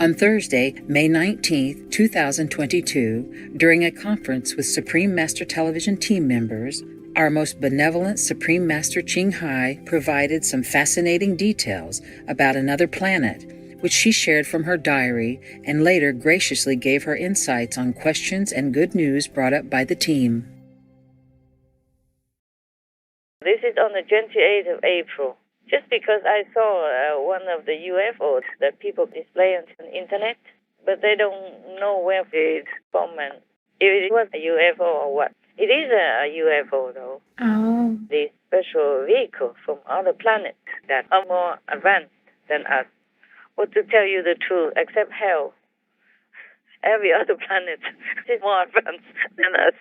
On Thursday, May 19, 2022, during a conference with Supreme Master Television team members, our most benevolent Supreme Master Ching Hai provided some fascinating details about another planet, which she shared from her diary and later graciously gave her insights on questions and good news brought up by the team. This is on the 28th of April. Just because I saw one of the UFOs that people display on the internet, but they don't know where it's from and if it was a UFO or what. It is a UFO, though. Oh. The special vehicle from other planets that are more advanced than us. But to tell you the truth, except hell, every other planet is more advanced than us.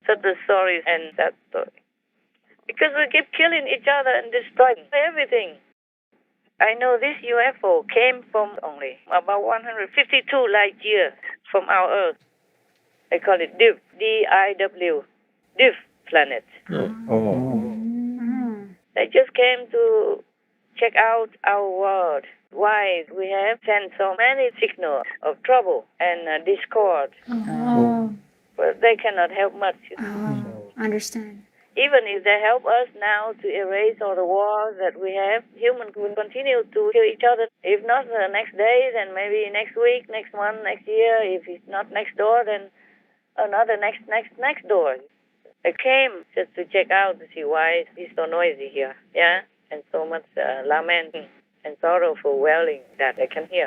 So the story and that story. Because we keep killing each other and destroying everything. I know this UFO came from only about 152 light years from our Earth. They call it DIW, D-I-W, DIW planet. They just came to check out our world. Why we have sent so many signals of trouble and discord. But they cannot help much. Understand. Even if they help us now to erase all the wars that we have, humans will continue to kill each other. If not the next day, then maybe next week, next month, next year. If it's not next door, then another next door. They came just to check out to see why it's so noisy here, yeah? And so much lamenting and sorrowful wailing that they can hear.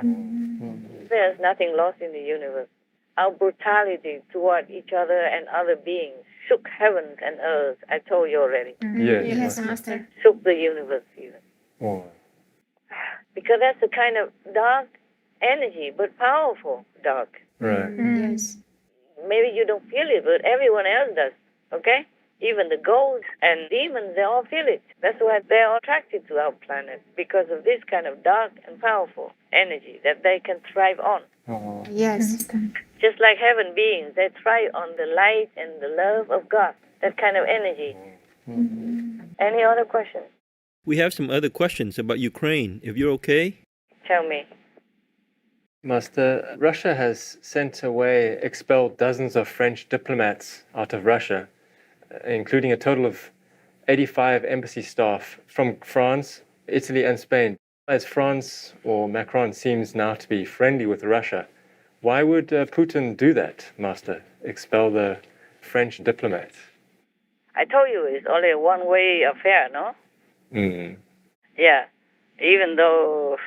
There's nothing lost in the universe. Our brutality toward each other and other beings shook heavens and earth. I told you already. Yes, Master. Shook the universe even. Because that's a kind of dark energy, but powerful dark. Right. Yes. Maybe you don't feel it, but everyone else does, okay? Even the ghosts and demons, they all feel it. That's why they are attracted to our planet, because of this kind of dark and powerful energy that they can thrive on. Yes. Just like heaven beings, they thrive on the light and the love of God, that kind of energy. Any other questions? We have some other questions about Ukraine, if you're okay. Tell me. Master, Russia has sent away, expelled dozens of French diplomats out of Russia, including a total of 85 embassy staff from France, Italy and Spain. As France or Macron seems now to be friendly with Russia, why would Putin do that, Master? Expel the French diplomats? I told you it's only a one-way affair, no? Yeah. Even though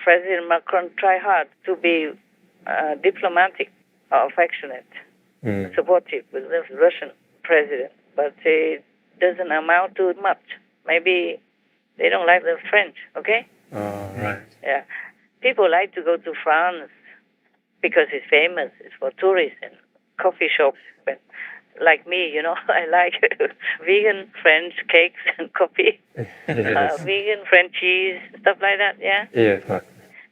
President Macron tried hard to be diplomatic or affectionate, supportive with the Russian president, but it doesn't amount to much. Maybe they don't like the French, okay? Right. Yeah. People like to go to France because it's famous. It's for tourists and coffee shops. But like me, you know, I like vegan French cakes and coffee, vegan French cheese, stuff like that, yeah? Yes, Master.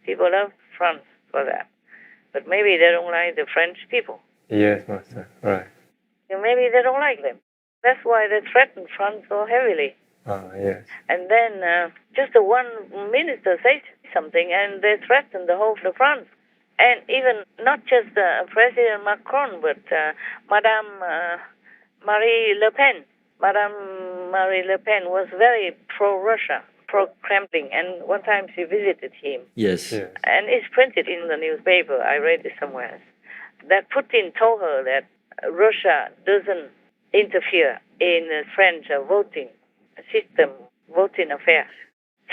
People love France for that. But maybe they don't like the French people. Yes, Master. Right. And maybe they don't like them. That's why they threaten France so heavily. Yes. And then just the one minister says something and they threaten the whole of France. And even not just President Macron, but Madame Marie Le Pen. Madame Marie Le Pen was very pro-Russia, pro-Kremlin, and one time she visited him. Yes. And it's printed in the newspaper, I read it somewhere, that Putin told her that Russia doesn't interfere in the French voting system, voting affairs.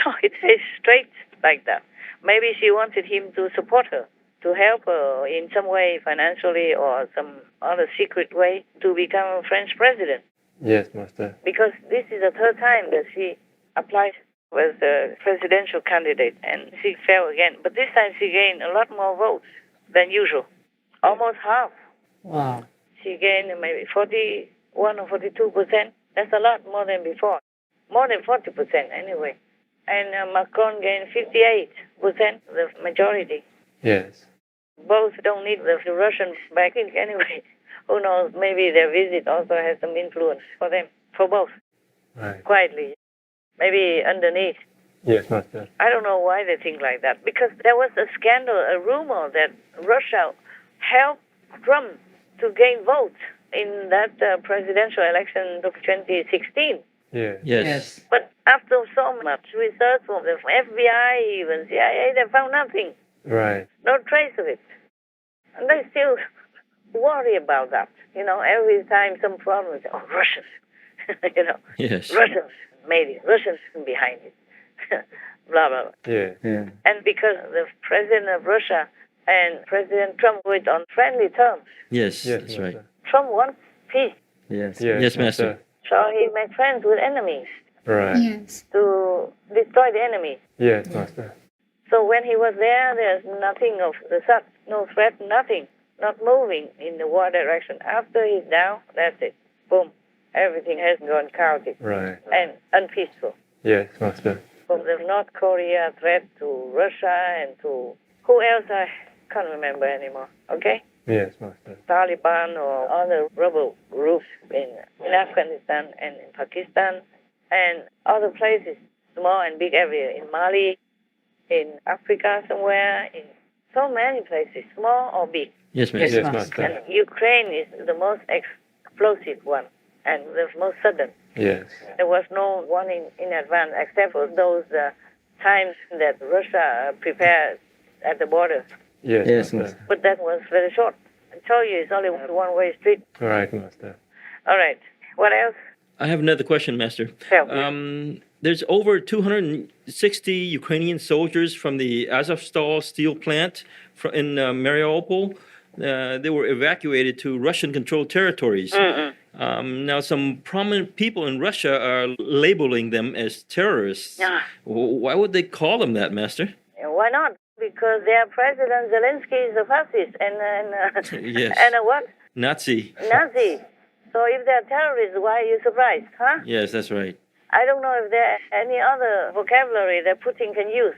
So it says straight like that. Maybe she wanted him to support her, to help her in some way, financially or some other secret way, to become a French president. Yes, Master. Because this is the third time that she applied as a presidential candidate, and she fell again. But this time she gained a lot more votes than usual, almost half. Wow. She gained maybe 41 or 42%. That's a lot more than before. More than 40% anyway. And Macron gained 58%, the majority. Yes. Both don't need the Russians backing anyway. Who knows, maybe their visit also has some influence for them, for both. Right. Quietly. Maybe underneath, Yes, Master. I don't know why they think like that. Because there was a scandal, a rumor that Russia helped Trump to gain votes in that presidential election of 2016. Yeah. Yes. But after so much research from the FBI, even CIA, they found nothing. Right. No trace of it. And they still worry about that. Every time some problem, they say, Russians. Yes. Russians made it. Russians behind it. Blah, blah, blah. Yeah. And because the president of Russia and President Trump were on friendly terms, Yes, Yes, that's right. Trump wants peace. Yes. Yes, Master. So he made friends with enemies Right. Yes. to destroy the enemy. Yes, Master. So when he was there, there's nothing of the sort, no threat, nothing, not moving in the war direction. After he's down, that's it. Boom. Everything has gone chaotic Right. and unpeaceful. Yes, Master. From the North Korea threat to Russia and to who else I can't remember anymore. Okay? Yes, Master. Taliban or other rebel groups in Afghanistan and in Pakistan and other places, small and big area, in Mali, in Africa somewhere, in so many places, small or big. Yes, Master. Yes, Master. And Ukraine is the most explosive one and the most sudden. Yes. There was no warning in advance except for those times that Russia prepared at the border. Yes, Yes, Master. But that was very short. I told you it's only one-way street. Right, Master. All right. What else? I have another question, Master. Tell me. There's over 260 Ukrainian soldiers from the Azovstal steel plant in Mariupol. They were evacuated to Russian-controlled territories. Now, some prominent people in Russia are labeling them as terrorists. Yeah. Why would they call them that, Master? Why not? Because their President Zelensky is a fascist and Yes. and a what? Nazi. Nazi. So if they're terrorists, why are you surprised, huh? Yes, that's right. I don't know if there any other vocabulary that Putin can use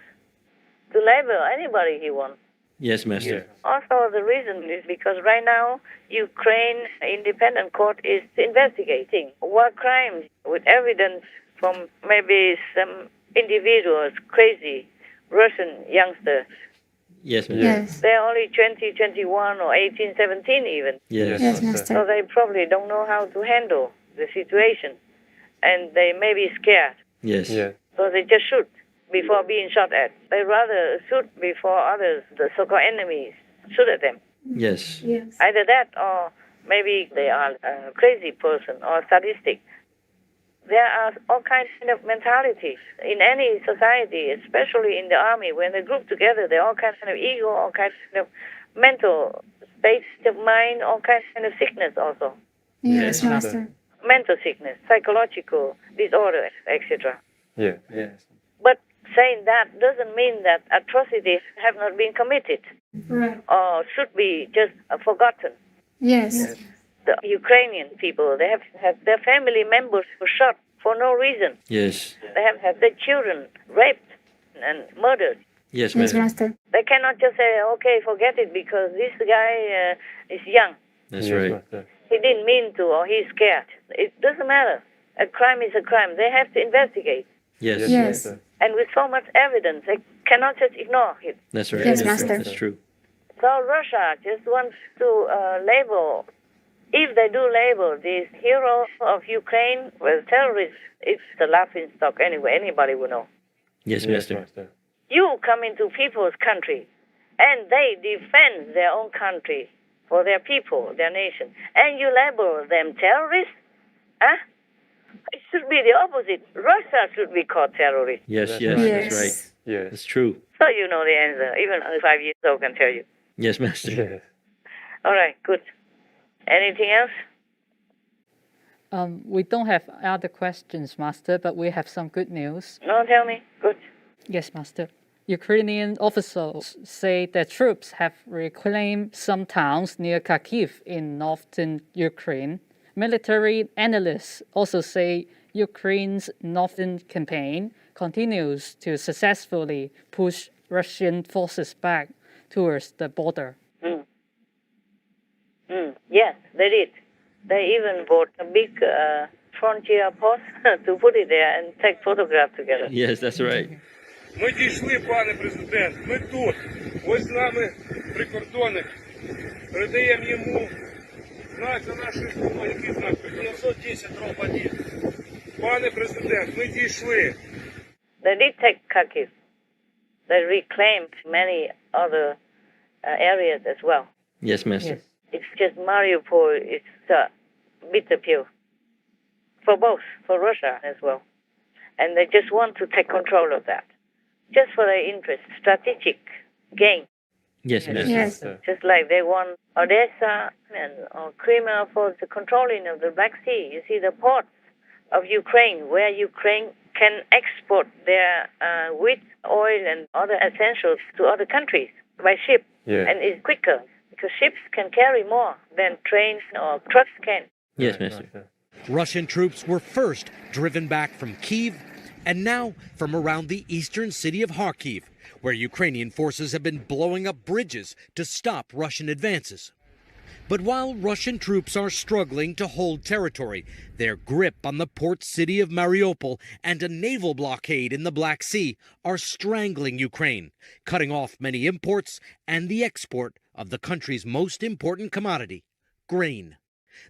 to label anybody he wants. Yes, Master. Yes. Also, the reason is because right now, Ukraine Independent Court is investigating war crimes with evidence from maybe some individuals, crazy Russian youngsters. Yes, Master. Yes. They're only 20, 21, or 18, 17 even. Yes. Yes, So Master. they probably don't know how to handle the situation. And they may be scared. Yes. Yes. So they just shoot before being shot at. They rather shoot before others, the so-called enemies, shoot at them. Yes. Yes. Either that or maybe they are a crazy person or sadistic. There are all kinds of mentalities in any society, especially in the army. When they group together, there are all kinds of ego, all kinds of mental states of mind, all kinds of sickness also. Yes, Yes, Master. Mental sickness, psychological disorder, etc. Yes. Yes. But saying that doesn't mean that atrocities have not been committed Right. or should be just forgotten. Yes. The Ukrainian people, they have had their family members were shot for no reason. Yes. They have had their children raped and murdered. Yes, Yes, Master. Master. They cannot just say, okay, forget it because this guy is young. That's Yes, right. Master. He didn't mean to or he's scared. It doesn't matter. A crime is a crime. They have to investigate. Yes. Yes. Master. And with so much evidence, they cannot just ignore it. That's right. Yes, That's, Master. that's true. So Russia just wants to label, if they do label these heroes of Ukraine as terrorists, it's the laughing stock anyway. Anybody will know. Yes, Yes, Master. Master. You come into people's country, and they defend their own country for their people, their nation, and you label them terrorists? Huh? It should be the opposite. Russia should be called terrorist. Yes, That's yes, right. that's right. Yes. That's true. So you know the answer. Even a 5 years old can tell you. Yes, Master. Yes. All right, good. Anything else? We don't have other questions, Master, but we have some good news. No, tell me. Good. Yes, Master. Ukrainian officials say that troops have reclaimed some towns near Kharkiv in northern Ukraine. Military analysts also say Ukraine's northern campaign continues to successfully push Russian forces back towards the border. Yes, they did. They even bought a big frontier post to put it there and take photographs together. Yes, that's right. Ми дійшли, пане президент, ми тут. Ось з нами прикордонник. Передаємо йому знак за нашою спиною, який знак? 910-1. Пане президент, ми дійшли. They did take Kharkiv. They reclaimed many other areas as well. Yes, Master. It's just Mariupol, it's a bitter pill for both, for Russia as well. And they just want to take control of that, just for their interest, strategic gain. Yes, Master. Yes. Just like they won Odessa and or Crimea for the controlling of the Black Sea. You see the ports of Ukraine, where Ukraine can export their wheat, oil, and other essentials to other countries by ship. Yeah. And it's quicker, because ships can carry more than trains or trucks can. Yes, Master. Russian troops were first driven back from Kyiv and now from around the eastern city of Kharkiv, where Ukrainian forces have been blowing up bridges to stop Russian advances. But while Russian troops are struggling to hold territory, their grip on the port city of Mariupol and a naval blockade in the Black Sea are strangling Ukraine, cutting off many imports and the export of the country's most important commodity, grain.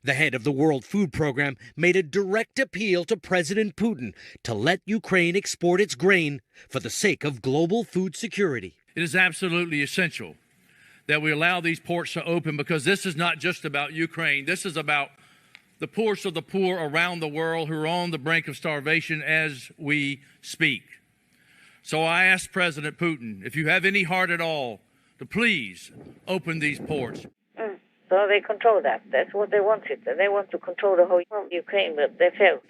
The head of the World Food Program made a direct appeal to President Putin to let Ukraine export its grain for the sake of global food security. It is absolutely essential that we allow these ports to open, because this is not just about Ukraine. This is about the poorest of the poor around the world who are on the brink of starvation as we speak. So I ask President Putin, if you have any heart at all, to please open these ports. So they control that. That's what they wanted. They want to control the whole Ukraine, but they failed.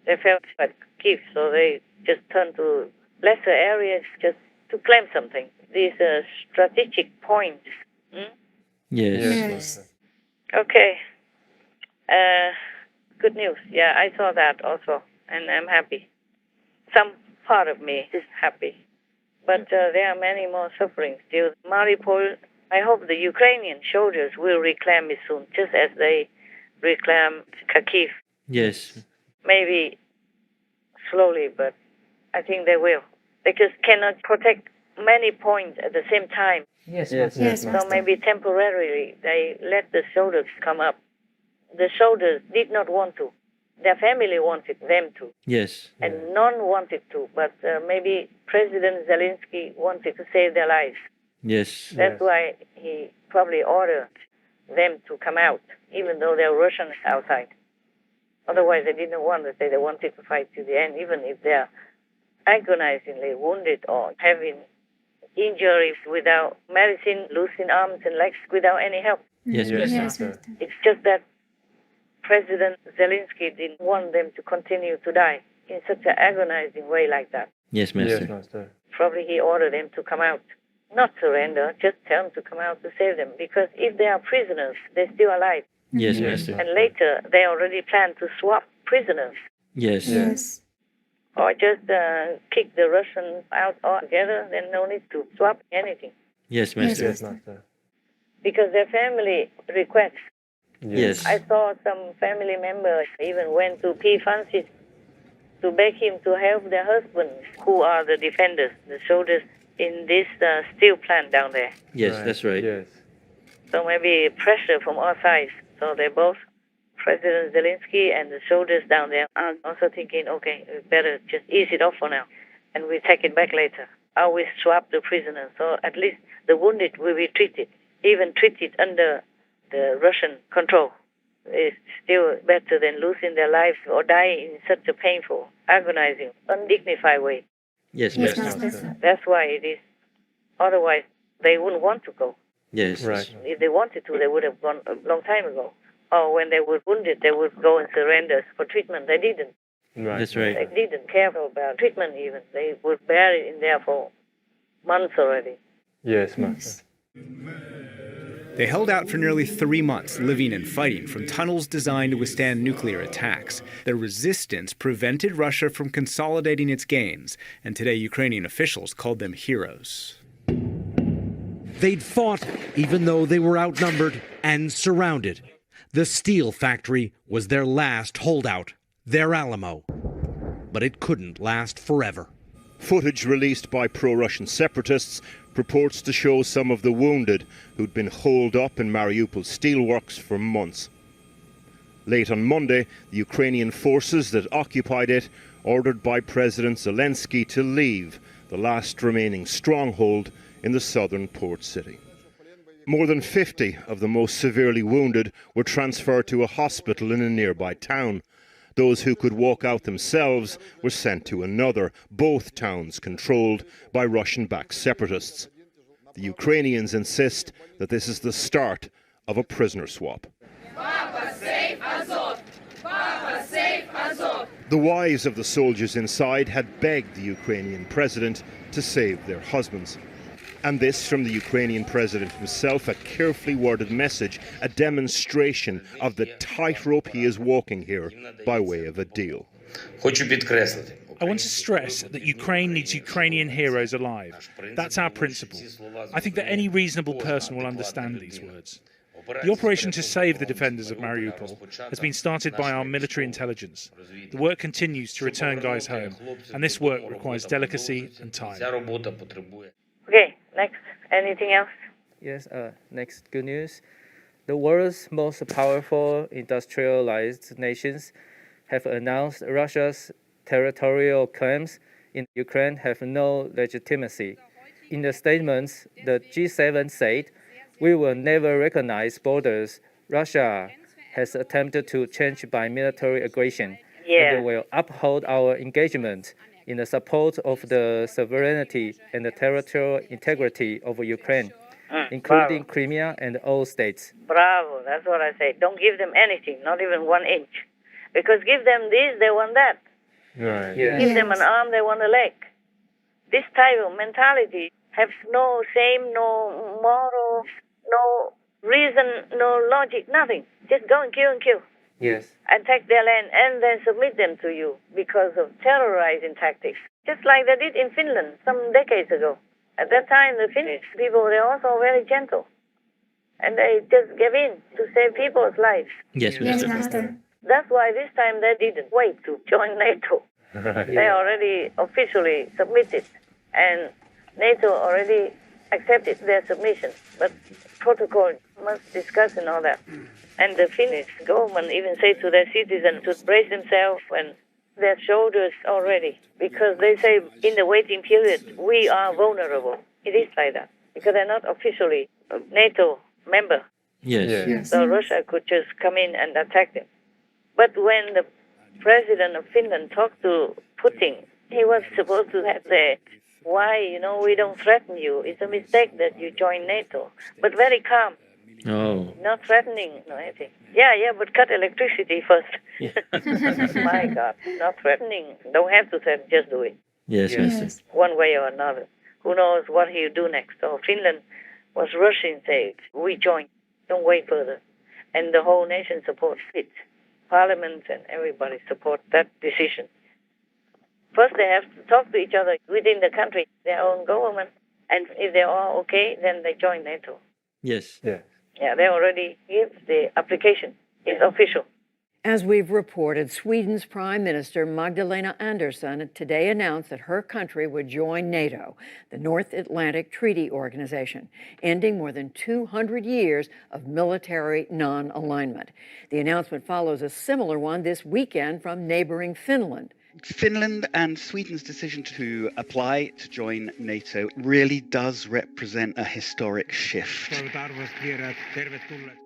They failed at Kyiv, so they just turned to lesser areas just to claim something. These strategic points. Yes. Yes. Okay. Good news. Yeah, I saw that also, and I'm happy. Some part of me is happy. But there are many more suffering still. Mariupol, I hope the Ukrainian soldiers will reclaim it soon, just as they reclaimed Kharkiv. Yes. Maybe slowly, but I think they will. They just cannot protect many points at the same time. Yes, Yes, Master. Yes, So Master. maybe temporarily they let the soldiers come up. The soldiers did not want to. Their family wanted them to, Yes. and none wanted to. But maybe President Zelensky wanted to save their lives. Yes. That's why he probably ordered them to come out, even though there are Russians outside. Otherwise, they didn't want to say they wanted to fight to the end, even if they're agonizingly wounded or having injuries without medicine, losing arms and legs without any help. Yes, Yes, Master. Yes, Master. Master. It's just that President Zelensky didn't want them to continue to die in such an agonizing way like that. Yes, Master. Yes, Master. Probably he ordered them to come out. Not surrender, just tell them to come out to save them. Because if they are prisoners, they're still alive. Yes, Yes. Master. And later, they already plan to swap prisoners. Yes. Yes. Or just kick the Russians out altogether, then no need to swap anything. Yes, Master. Yes, Master. Because their family requests. Yes. I saw some family members even went to P. Francis to beg him to help their husbands, who are the defenders, the soldiers in this steel plant down there. Yes, that's right. Yes. So maybe pressure from all sides. So they both, President Zelensky and the soldiers down there, are also thinking, okay, we better just ease it off for now, and we take it back later. Or we swap the prisoners, so at least the wounded will be treated, even treated under the Russian control. It's still better than losing their lives or dying in such a painful, agonizing, undignified way. Yes, Yes, Master. Master. That's why it is. Otherwise, they wouldn't want to go. Yes. Right. If they wanted to, they would have gone a long time ago. Or when they were wounded, they would go and surrender for treatment. They didn't. Right. That's They right. didn't care about treatment even. They would bear it in there for months already. Yes, Master. They held out for nearly 3 months, living and fighting from tunnels designed to withstand nuclear attacks. Their resistance prevented Russia from consolidating its gains, and today Ukrainian officials called them heroes. They'd fought even though they were outnumbered and surrounded. The steel factory was their last holdout, their Alamo. But it couldn't last forever. Footage released by pro-Russian separatists purports to show some of the wounded who'd been holed up in Mariupol steelworks for months. Late on Monday, the Ukrainian forces that occupied it ordered by President Zelensky to leave the last remaining stronghold in the southern port city. More than 50 of the most severely wounded were transferred to a hospital in a nearby town. Those who could walk out themselves were sent to another, both towns controlled by Russian-backed separatists. The Ukrainians insist that this is the start of a prisoner swap. Papa, save Azov! Papa, save Azov! The wives of the soldiers inside had begged the Ukrainian president to save their husbands. And this from the Ukrainian president himself, a carefully worded message, a demonstration of the tightrope he is walking here by way of a deal. I want to stress that Ukraine needs Ukrainian heroes alive. That's our principle. I think that any reasonable person will understand these words. The operation to save the defenders of Mariupol has been started by our military intelligence. The work continues to return guys home, and this work requires delicacy and time. Okay, next. Anything else? Yes, next good news. The world's most powerful industrialized nations have announced Russia's territorial claims in Ukraine have no legitimacy. In the statements, the G7 said, "We will never recognize borders Russia has attempted to change by military aggression, and will uphold our engagement in the support of the sovereignty and the territorial integrity of Ukraine, including Crimea and all states." Bravo, that's what I say. Don't give them anything, not even 1 inch. Because give them this, they want that. Right. Give them an arm, they want a leg. This type of mentality has no shame, no moral, no reason, no logic, nothing. Just go and kill. Yes. And take their land and then submit them to you because of terrorizing tactics. Just like they did in Finland some decades ago. At that time, the Finnish people were also very gentle. And they just gave in to save people's lives. Yes, Master. That's why this time they didn't wait to join NATO. They already officially submitted. And NATO already accepted their submission. But protocol must discuss and all that. And the Finnish government even said to their citizens to brace themselves and their shoulders already. Because they say in the waiting period, we are vulnerable. It is like that. Because they're not officially a NATO member. Yes. So Russia could just come in and attack them. But when the president of Finland talked to Putin, he was supposed to have said, why, we don't threaten you. It's a mistake that you join NATO. But very calm. Oh. Not threatening anything. Yeah, but cut electricity first. Yeah. My God. Not threatening. Don't have to threaten, just do it. Yes. One way or another. Who knows what he'll do next. So Finland was rushing, say, we join. Don't wait further. And the whole nation supports it. Parliament and everybody support that decision. First, they have to talk to each other within the country, their own government. And if they're all okay, then they join NATO. Yes. Yeah, they already give the application. It's official. As we've reported, Sweden's Prime Minister Magdalena Andersson today announced that her country would join NATO, the North Atlantic Treaty Organization, ending more than 200 years of military non-alignment. The announcement follows a similar one this weekend from neighboring Finland. Finland and Sweden's decision to apply to join NATO really does represent a historic shift.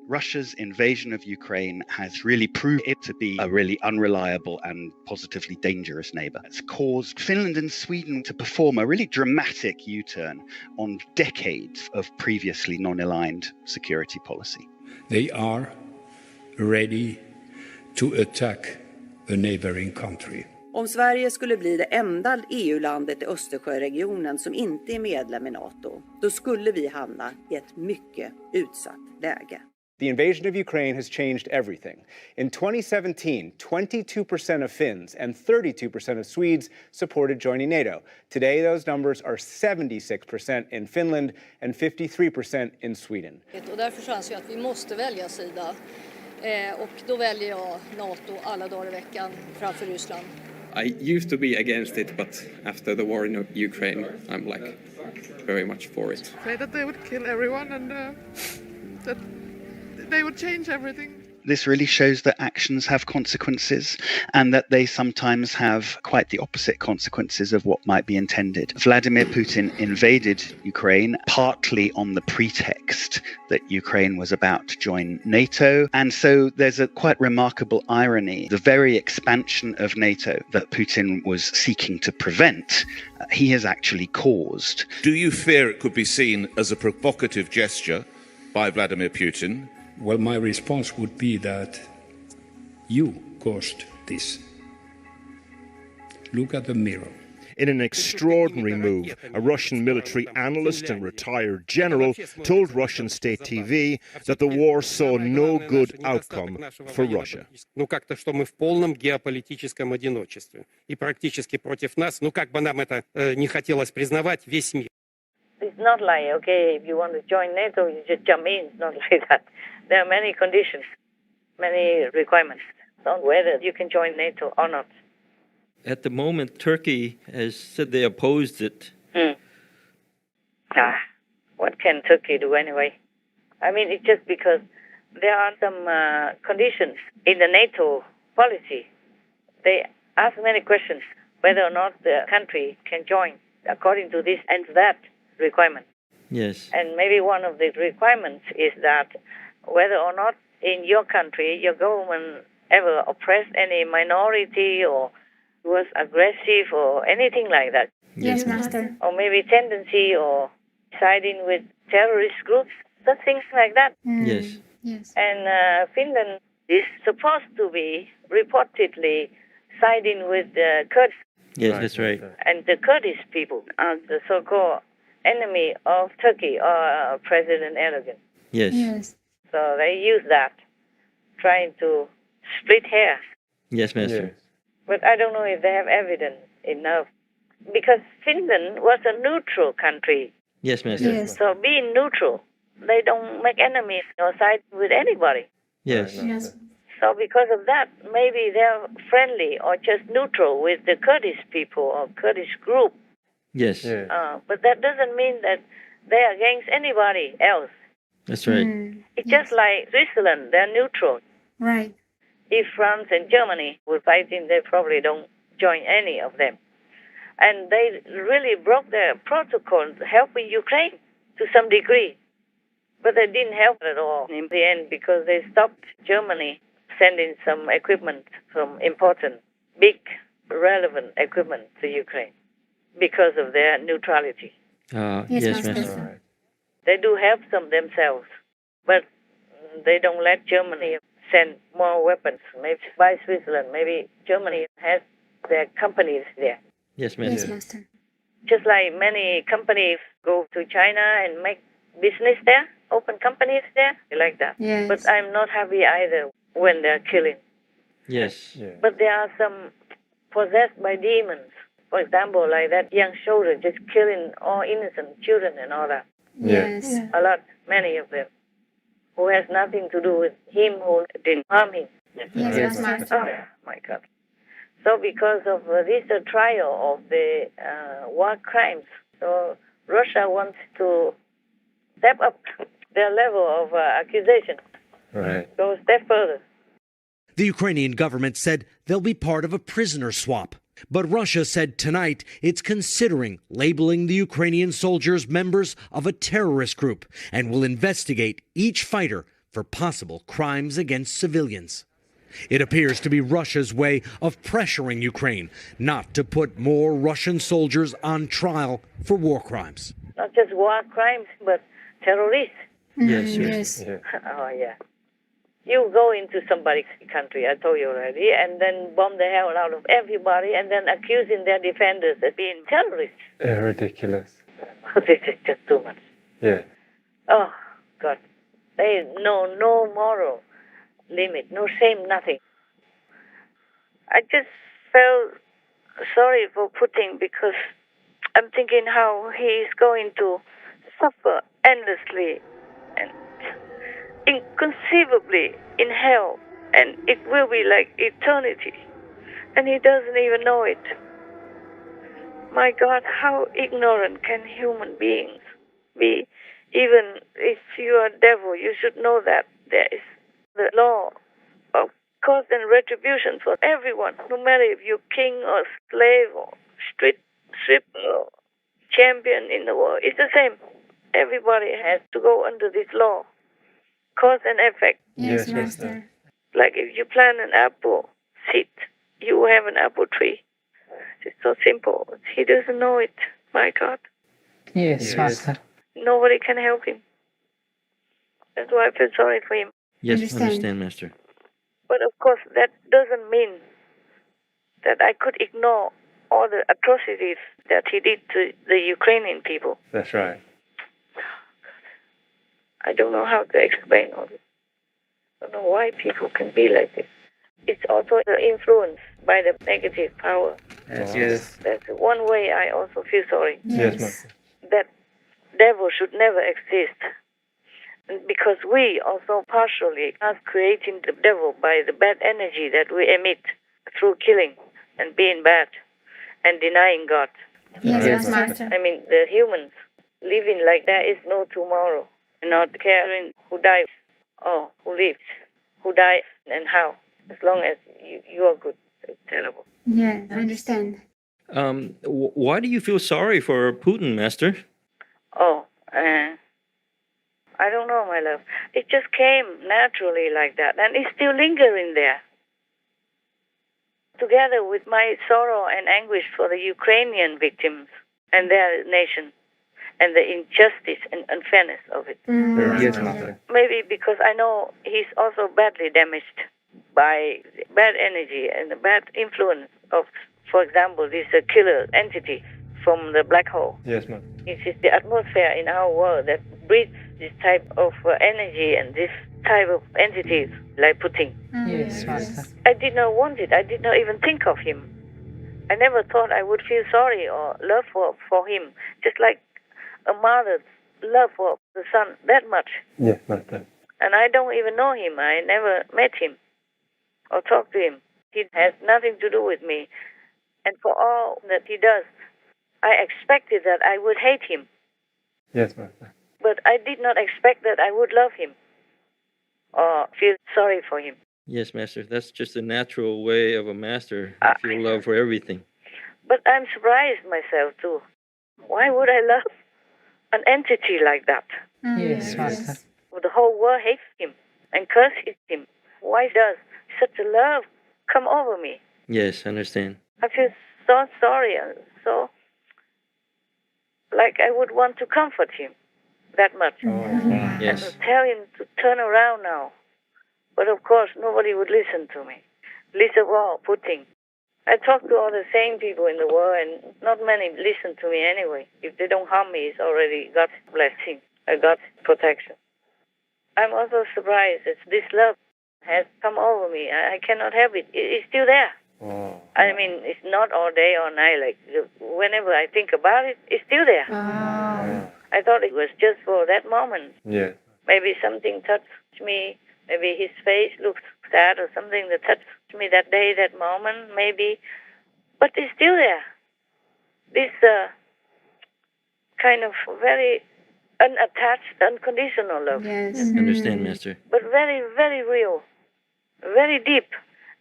Russia's invasion of Ukraine has really proved it to be a really unreliable and positively dangerous neighbor. It's caused Finland and Sweden to perform a really dramatic U-turn on decades of previously non-aligned security policy. They are ready to attack a neighboring country. Om Sverige skulle bli det enda EU-landet i Östersjöregionen som inte är medlem i NATO, då skulle vi hamna i ett mycket utsatt läge. The invasion of Ukraine has changed everything. In 2017, 22% of Finns and 32% of Swedes supported joining NATO. Today, those numbers are 76% in Finland and 53% in Sweden. Och därför anser jag att vi måste välja sida. Och då väljer jag NATO alla dagar i veckan framför Ryssland. I used to be against it, but after the war in Ukraine, I'm like very much for it. Say that they would kill everyone and that they would change everything. This really shows that actions have consequences and that they sometimes have quite the opposite consequences of what might be intended. Vladimir Putin invaded Ukraine partly on the pretext that Ukraine was about to join NATO. And so there's a quite remarkable irony. The very expansion of NATO that Putin was seeking to prevent, he has actually caused. Do you fear it could be seen as a provocative gesture by Vladimir Putin? Well, my response would be that you caused this. Look at the mirror. In an extraordinary move, a Russian military analyst and retired general told Russian state TV that the war saw no good outcome for Russia. Ну как-то, что мы в полном геополитическом одиночестве. И практически против нас, ну как бы нам это не хотелось признавать, весь мир. It's not like, okay, if you want to join NATO, you just jump in. It's not like that. There are many conditions, many requirements on whether you can join NATO or not. At the moment, Turkey has said they opposed it. What can Turkey do anyway? I mean, it's just because there are some conditions in the NATO policy. They ask many questions whether or not the country can join according to this and that requirement. Yes. And maybe one of the requirements is that whether or not in your country your government ever oppressed any minority or was aggressive or anything like that. Yes, Master. Or maybe tendency or siding with terrorist groups, things like that. Yes. Yes. And Finland is supposed to be reportedly siding with the Kurds. Yes, that's right. And the Kurdish people are the so-called enemy of Turkey or President Erdogan. Yes. Yes. So they use that, trying to split hairs. Yes, Master. But I don't know if they have evidence enough. Because Finland was a neutral country. Yes, Master. Yes. So being neutral, they don't make enemies or side with anybody. Yes. Yes. So because of that, maybe they're friendly or just neutral with the Kurdish people or Kurdish group. Yes. But that doesn't mean that they're against anybody else. That's right. It's just like Switzerland, they're neutral. Right. If France and Germany were fighting, they probably don't join any of them. And they really broke their protocol helping Ukraine to some degree. But they didn't help at all in the end because they stopped Germany sending some equipment, some important, big, relevant equipment to Ukraine because of their neutrality. Yes, Master. They do help some themselves, but they don't let Germany send more weapons. Maybe by Switzerland, maybe Germany has their companies there. Yes, Master. Yes, Master. Just like many companies go to China and make business there, open companies there, like that. Yes. But I'm not happy either when they're killing. Yes. But there are some possessed by demons. For example, like that young soldier just killing all innocent children and all that. Yes. A lot, many of them, who has nothing to do with him who didn't harm him. Yes, Master. Oh, my God. So because of this trial of the war crimes, so Russia wants to step up their level of accusation. Right. Go a step further. The Ukrainian government said they'll be part of a prisoner swap. But Russia said tonight it's considering labeling the Ukrainian soldiers members of a terrorist group and will investigate each fighter for possible crimes against civilians. It appears to be Russia's way of pressuring Ukraine not to put more Russian soldiers on trial for war crimes. Not just war crimes, but terrorists. Yes. Yes. Oh, yeah. You go into somebody's country, I told you already, and then bomb the hell out of everybody and then accusing their defenders of being terrorists. Ridiculous. This is just too much. Yeah. Oh, God. There is no moral limit, no shame, nothing. I just felt sorry for Putin because I'm thinking how he is going to suffer endlessly. And inconceivably in hell, and it will be like eternity, and he doesn't even know it. My God, how ignorant can human beings be? Even if you are a devil, you should know that there is the law of cause and retribution for everyone, no matter if you're king or slave or street sweeper or champion in the world. It's the same. Everybody has to go under this law. Cause and effect. Yes, Master. Like if you plant an apple seed, you have an apple tree. It's so simple. He doesn't know it. My God. Yes, Master. Nobody can help him. That's why I feel sorry for him. Yes, understand, Master. But of course, that doesn't mean that I could ignore all the atrocities that he did to the Ukrainian people. That's right. I don't know how to explain all this. I don't know why people can be like this. It's also influenced by the negative power. Yes. That's one way I also feel sorry. Yes, Master. That devil should never exist. Because we also partially are creating the devil by the bad energy that we emit through killing and being bad and denying God. Yes, Master. I mean, the humans living like there is no tomorrow, not caring who dies or who lives, who dies and how, as long as you are good. It's terrible. Yeah, I understand. Why do you feel sorry for Putin, Master? Oh, I don't know, my love. It just came naturally like that, and it's still lingering there. Together with my sorrow and anguish for the Ukrainian victims and their nation, and the injustice and unfairness of it. Yes, Master. Maybe because I know he's also badly damaged by bad energy and the bad influence of, for example, this killer entity from the black hole. Yes, Master. It is the atmosphere in our world that breeds this type of energy and this type of entities like Putin. Yes, Master. I did not want it. I did not even think of him. I never thought I would feel sorry or love for him, just like a mother's love for the son that much. Yes, Master. And I don't even know him. I never met him or talked to him. He has nothing to do with me. And for all that he does, I expected that I would hate him. Yes, Master. But I did not expect that I would love him or feel sorry for him. Yes, Master. That's just a natural way of a master to feel love for everything. But I'm surprised myself too. Why would I love an entity like that? Yes, Master. The whole world hates him and curses him. Why does such a love come over me? Yes, I understand. I feel so sorry and so like I would want to comfort him that much. Yes. And tell him to turn around now. But of course, nobody would listen to me. Least of all, Putin. I talk to all the sane people in the world, and not many listen to me anyway. If they don't harm me, it's already God's blessing, God's protection. I'm also surprised that this love has come over me. I cannot help it. It's still there. Oh. I mean, it's not all day or night. Like whenever I think about it, it's still there. I thought it was just for that moment. Yeah. Maybe something touched me. Maybe his face looked sad or something that touched me that day, that moment, maybe. But it's still there. This kind of very unattached, unconditional love. Yes. Understand, Master. But very, very real, very deep,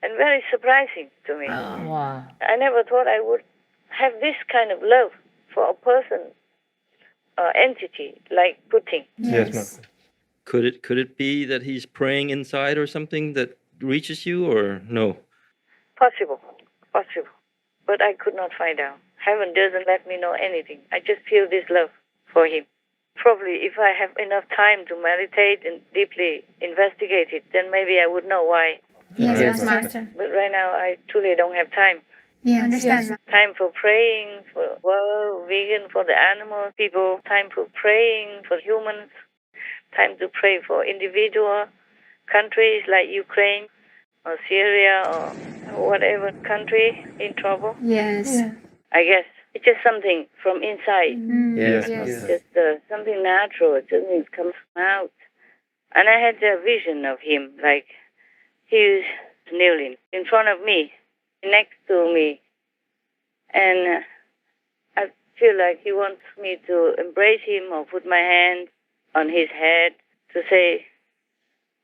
and very surprising to me. Wow. I never thought I would have this kind of love for a person or entity like Putin. Yes, Master. Could it be that he's praying inside or something that reaches you, or no? Possible. But I could not find out. Heaven doesn't let me know anything. I just feel this love for him. Probably if I have enough time to meditate and deeply investigate it, then maybe I would know why. Yes, Master. But right now, I truly don't have time. Yeah, understand. Time for praying for world, vegan, for the animal people. Time for praying for humans. Time to pray for individual countries like Ukraine or Syria or whatever country in trouble. Yes. Yeah. I guess it's just something from inside. Yes. It's just something natural. It doesn't come out. And I had a vision of him, like he was kneeling in front of me, next to me. And I feel like he wants me to embrace him or put my hand on his head to say,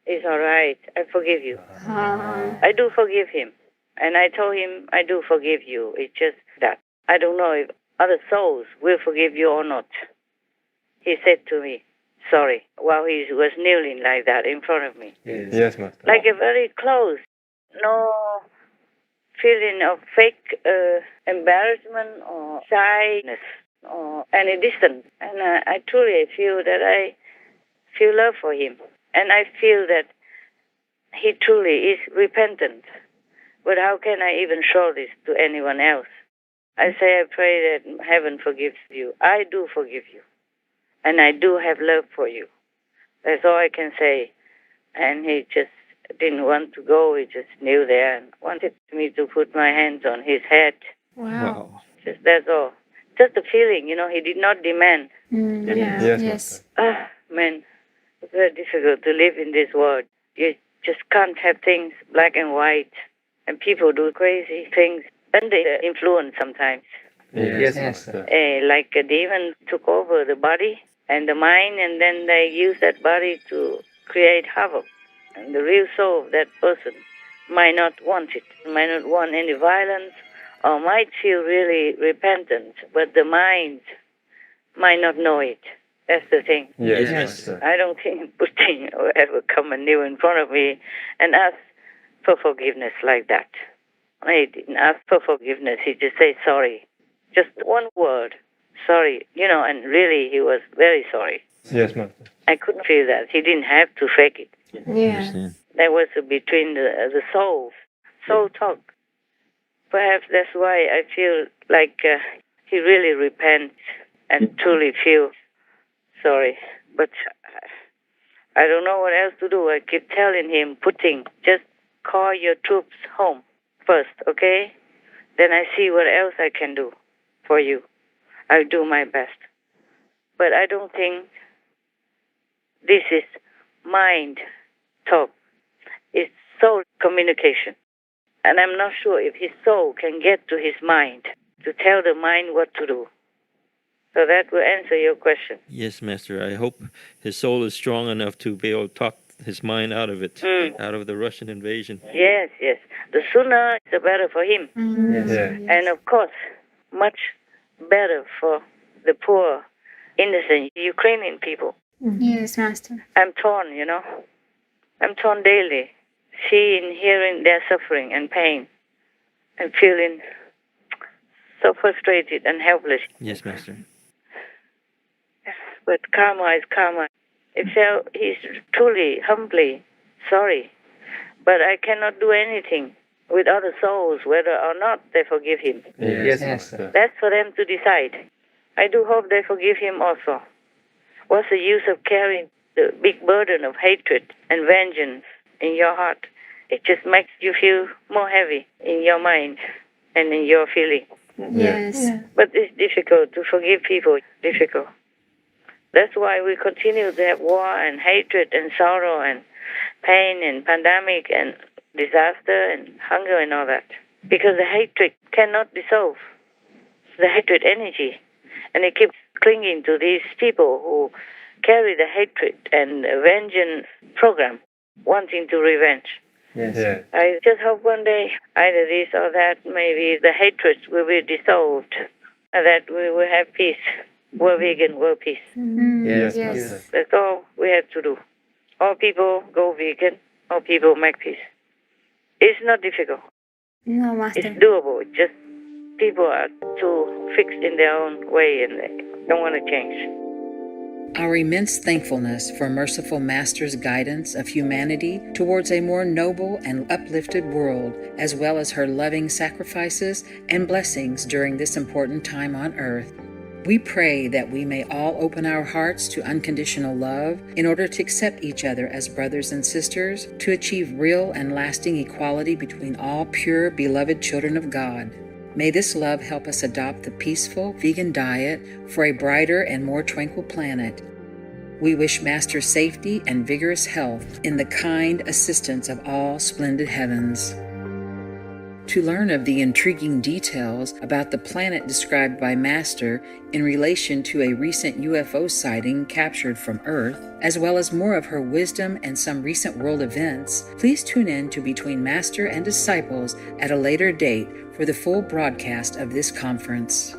it's all right, I forgive you. I do forgive him. And I told him, I do forgive you. It's just that I don't know if other souls will forgive you or not. He said to me, sorry, while he was kneeling like that in front of me. Yes, Master. Like a very close, no feeling of fake embarrassment or shyness or any distance. And I truly feel that I feel love for him. And I feel that he truly is repentant. But how can I even show this to anyone else? I say I pray that heaven forgives you. I do forgive you. And I do have love for you. That's all I can say. And he just didn't want to go. He just knew there and wanted me to put my hands on his head. Wow. Just that's all. Just a feeling, he did not demand. Yes. Ah, man, it's very difficult to live in this world. You just can't have things black and white. And people do crazy things under influence sometimes. Yes. Like a demon took over the body and the mind, and then they use that body to create havoc. And the real soul of that person might not want it, might not want any violence, or might feel really repentant, but the mind might not know it. That's the thing. Yes. I don't think Putin will ever come and kneel in front of me and ask for forgiveness like that. He didn't ask for forgiveness. He just said sorry. Just one word, sorry, and really he was very sorry. Yes, Master. I couldn't feel that. He didn't have to fake it. Yeah. That was between the souls. Soul talk. Perhaps that's why I feel like he really repents and truly feels sorry. But I don't know what else to do. I keep telling him, Putin, just call your troops home first, okay? Then I see what else I can do for you. I'll do my best. But I don't think this is mind talk. It's soul communication. And I'm not sure if his soul can get to his mind to tell the mind what to do. So that will answer your question. Yes, Master. I hope his soul is strong enough to be able to talk his mind out of it, out of the Russian invasion. Yes. The sooner, the better for him. And of course, much better for the poor, innocent Ukrainian people. Yes, Master. I'm torn, I'm torn daily, seeing, hearing their suffering and pain, and feeling so frustrated and helpless. Yes, Master. But karma is karma. He's truly, humbly sorry. But I cannot do anything with other souls, whether or not they forgive him. Yes, Master. That's for them to decide. I do hope they forgive him also. What's the use of carrying the big burden of hatred and vengeance in your heart? It just makes you feel more heavy in your mind and in your feeling. Yes. But it's difficult to forgive people. Difficult. That's why we continue to have war and hatred and sorrow and pain and pandemic and disaster and hunger and all that. Because the hatred cannot dissolve. The hatred energy. And it keeps clinging to these people who carry the hatred and vengeance program, wanting to revenge. Yes. I just hope one day, either this or that, maybe the hatred will be dissolved, and that we will have peace. World vegan, world peace. Yes. That's all we have to do. All people go vegan, all people make peace. It's not difficult. No, Master. It's doable. Just people are too fixed in their own way and they don't want to change. Our immense thankfulness for merciful Master's guidance of humanity towards a more noble and uplifted world, as well as her loving sacrifices and blessings during this important time on earth. We pray that we may all open our hearts to unconditional love in order to accept each other as brothers and sisters, to achieve real and lasting equality between all pure, beloved children of God. May this love help us adopt the peaceful vegan diet for a brighter and more tranquil planet. We wish Master safety and vigorous health in the kind assistance of all splendid heavens. To learn of the intriguing details about the planet described by Master in relation to a recent UFO sighting captured from Earth, as well as more of her wisdom and some recent world events, please tune in to Between Master and Disciples at a later date for the full broadcast of this conference.